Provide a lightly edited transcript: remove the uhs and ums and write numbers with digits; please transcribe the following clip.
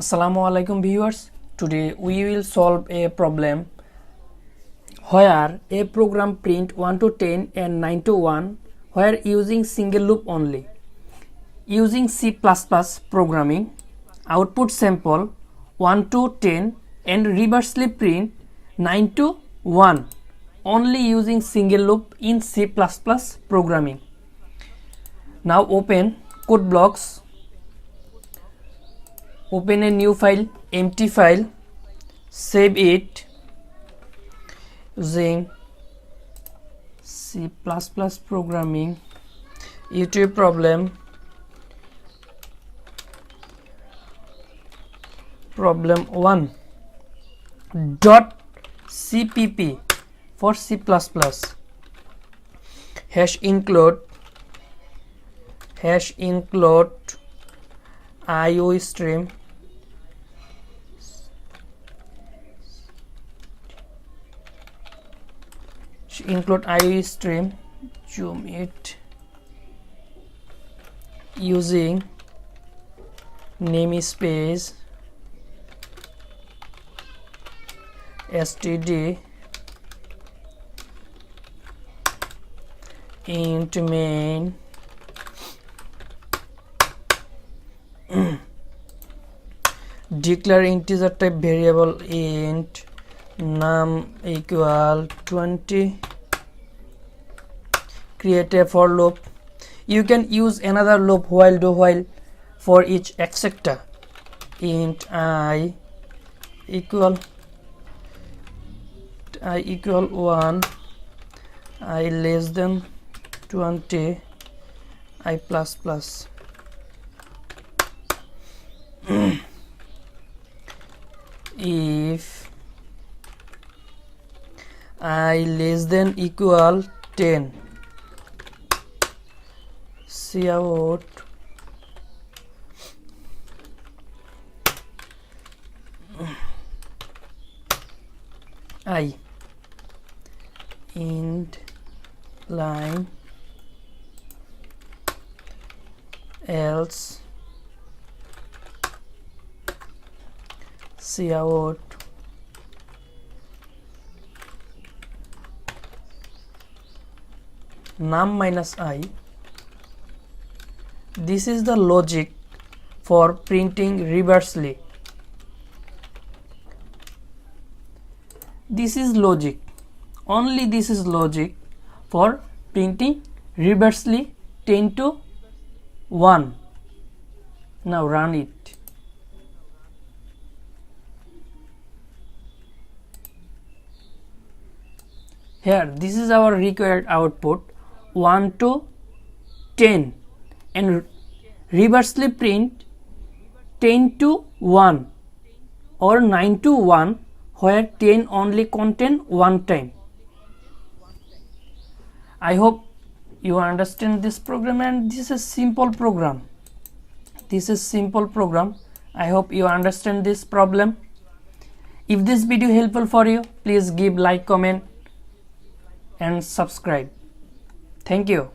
Assalamualaikum viewers. Today we will solve a problem where a program print 1 to 10 and 9 to 1 where using single loop only. Using C++ programming, output sample 1 to 10 and reversely print 9 to 1 only using single loop in C++ programming. Now open code blocks. Open a new file, empty file, save it using C++ programming, YouTube problem 1 .cpp for C++, hash include IO stream zoom it using namespace std int main declare integer type variable int num equal 20, create a for loop. You can use another loop while do while for each etc. int I equal 1, I less than 20, I plus plus. If I less than equal 10, cout I int line else cout num minus I. This is the logic for printing reversely. This is logic, only this is logic for printing reversely 10 to 1. Now run it. Here this is our required output 1 to 10 and reversely print 10 to 1 or 9 to 1 where 10 only contain one time. I hope you understand this program, and this is simple program. I hope you understand this problem. If this video helpful for you, please give like, comment and subscribe. Thank you.